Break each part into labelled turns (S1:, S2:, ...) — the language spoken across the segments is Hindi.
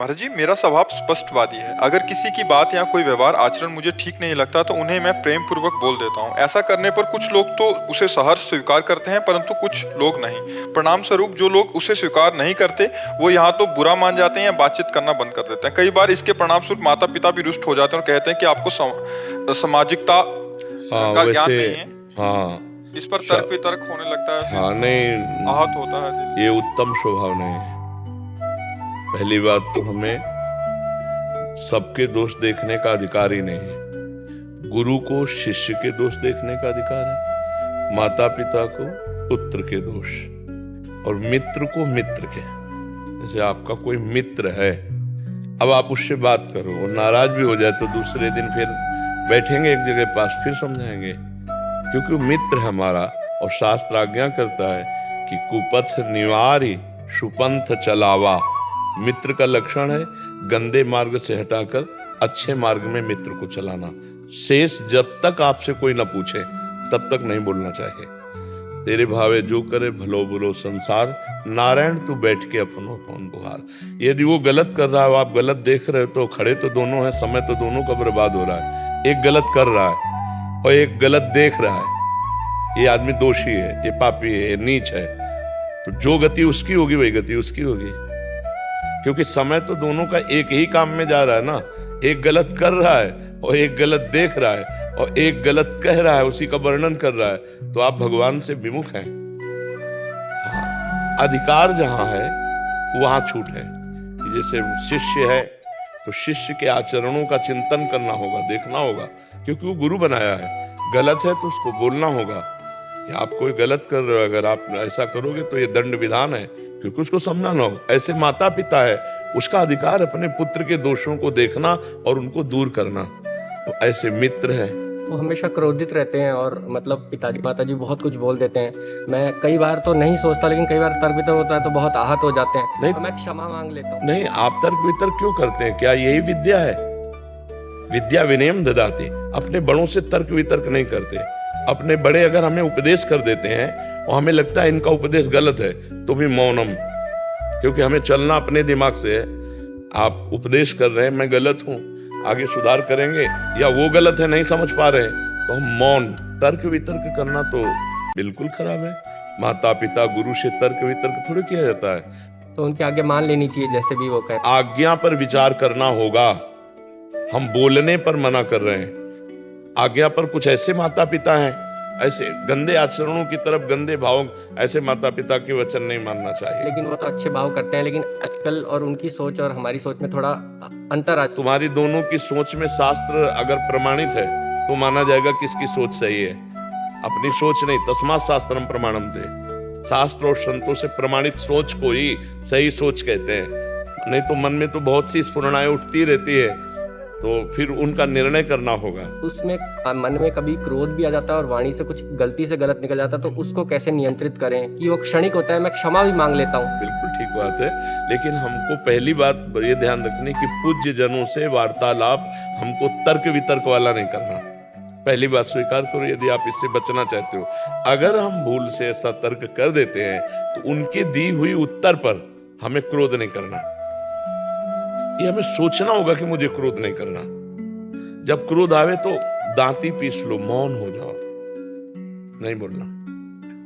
S1: महाराज जी, मेरा स्वभाव स्पष्टवादी है। अगर किसी की बात या कोई व्यवहार आचरण मुझे ठीक नहीं लगता तो उन्हें मैं प्रेम पूर्वक बोल देता हूँ। ऐसा करने पर कुछ लोग तो उसे सहर्ष स्वीकार करते हैं, परंतु कुछ लोग नहीं। परिणाम स्वरूप जो लोग उसे स्वीकार नहीं करते वो यहाँ तो बुरा मान जाते हैं या बातचीत करना बंद कर देते हैं। कई बार इसके परिणाम स्वरूप माता पिता भी रुष्ट हो जाते हैं और कहते हैं कि आपको सामाजिकता
S2: हाँ
S1: का ज्ञान
S2: वैसे
S1: नहीं है।
S2: हाँ
S1: इस पर तर्क वितर्क होने लगता है,
S2: हाँ
S1: फिर
S2: नहीं,
S1: आहत होता है दिल।
S2: ये उत्तम स्वभाव नहीं है। पहली बात तो हमें सबके दोष देखने का अधिकार ही नहीं है। गुरु को शिष्य के दोष देखने का अधिकार है, माता पिता को पुत्र के दोष, और मित्र को मित्र के। जैसे आपका कोई मित्र है, अब आप उससे बात करो, वो नाराज भी हो जाए तो दूसरे दिन फिर बैठेंगे एक जगह पास, फिर समझाएंगे, क्योंकि वो मित्र है हमारा। और शास्त्र आज्ञा करता है कि कुपथ निवारी सुपंथ चलावा। मित्र का लक्षण है गंदे मार्ग से हटाकर अच्छे मार्ग में मित्र को चलाना। शेष जब तक आपसे कोई ना पूछे तब तक नहीं बोलना चाहिए। तेरे भावे जो करे भलो बुलो संसार, नारायण तू बैठ के अपनो कौन बुहार। यदि वो गलत कर रहा है, आप गलत देख रहे हो, तो खड़े तो दोनों हैं, समय तो दोनों का बर्बाद हो रहा है। एक गलत कर रहा है और एक गलत देख रहा है। ये आदमी दोषी है, ये पापी है, ये नीच है, तो जो गति उसकी होगी वही गति उसकी होगी, क्योंकि समय तो दोनों का एक ही काम में जा रहा है ना। एक गलत कर रहा है और एक गलत देख रहा है और एक गलत कह रहा है, उसी का वर्णन कर रहा है, तो आप भगवान से विमुख हैं। अधिकार जहां है वहां छूट है। कि जैसे शिष्य है तो शिष्य के आचरणों का चिंतन करना होगा, देखना होगा, क्योंकि वो गुरु बनाया है। गलत है तो उसको बोलना होगा कि आप कोई गलत कर रहे हो, अगर आप ऐसा करोगे तो ये दंड विधान है, क्योंकि उसको समझना हो। ऐसे माता पिता है, उसका अधिकार अपने पुत्र के दोषों को देखना और उनको दूर करना। तो ऐसे मित्र है,
S3: वो हमेशा क्रोधित रहते हैं और मतलब पिताजी माताजी बहुत कुछ बोल देते हैं। मैं कई बार तो नहीं सोचता, लेकिन कई बार तर्क वितर्क होता है तो बहुत आहत हो जाते हैं।
S2: नहीं,
S3: तो मैं क्षमा मांग लेता हूँ।
S2: नहीं, आप तर्क वितर्क क्यों करते हैं? क्या यही विद्या है? विद्या विनयम ददाति। अपने बड़ों से तर्क वितर्क नहीं करते। अपने बड़े अगर हमें उपदेश कर देते हैं और हमें लगता है इनका उपदेश गलत है, तो भी मौनम, क्योंकि हमें चलना अपने दिमाग से है। आप उपदेश कर रहे हैं, मैं गलत हूं, आगे सुधार करेंगे, या वो गलत है नहीं समझ पा रहे हैं, तो हम मौन। तर्क वितर्क करना तो बिल्कुल खराब है। माता पिता गुरु से तर्क वितर्क थोड़ी किया जाता है।
S3: तो उनकी आगे मान लेनी चाहिए, जैसे भी वो कहे।
S2: आज्ञा पर विचार करना होगा। हम बोलने पर मना कर रहे हैं, आज्ञा पर कुछ ऐसे माता पिता हैं, ऐसे गंदे आचरणों की तरफ गंदे भावों, ऐसे माता पिता के वचन नहीं मानना चाहिए।
S3: लेकिन वो तो अच्छे भाव करते हैं, लेकिन आजकल और उनकी सोच और हमारी सोच में थोड़ा अंतर आ।
S2: तुम्हारी दोनों की सोच में शास्त्र अगर प्रमाणित है तो माना जाएगा किसकी सोच सही है। अपनी सोच नहीं, तस्मात् शास्त्रम प्रमाणम थे। शास्त्र और संतों से प्रमाणित सोच को ही सही सोच कहते हैं। नहीं तो मन में तो बहुत सी स्फुरणाएं उठती रहती है, तो फिर उनका निर्णय करना होगा।
S3: उसमें मन में कभी क्रोध भी आ जाता है और वाणी से कुछ गलती से गलत निकल जाता है, तो उसको कैसे नियंत्रित करें कि वो क्षणिक होता है। मैं क्षमा भी मांग लेता हूँ।
S2: बिल्कुल ठीक बात है, लेकिन हमको पहली बात ये ध्यान रखनी कि पूज्य जनों से वार्तालाप हमको तर्क वितर्क वाला नहीं करना। पहली बात स्वीकार करो, यदि आप इससे बचना चाहते हो। अगर हम भूल से ऐसा तर्क कर देते हैं तो उनके दी हुई उत्तर पर हमें क्रोध नहीं करना। ये हमें सोचना होगा कि मुझे क्रोध नहीं करना। जब क्रोध आवे तो दांती पीस लो, मौन हो जाओ, नहीं बोलना।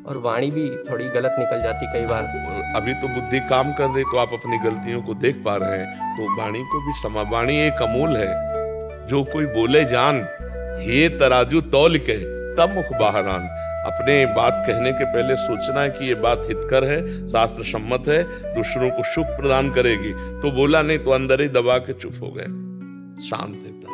S3: और वाणी भी थोड़ी गलत निकल जाती कई बार।
S2: अभी तो बुद्धि काम कर रही, तो आप अपनी गलतियों को देख पा रहे हैं, तो वाणी को भी समा। वाणी एक अमूल है, जो कोई बोले जान, हे तराजू तौल के तब मुख बाहर आन। अपने बात कहने के पहले सोचना है कि ये बात हितकर है, शास्त्र सम्मत है, दूसरों को सुख प्रदान करेगी, तो बोला, नहीं तो अंदर ही दबा के चुप हो गए, शांत एकदम।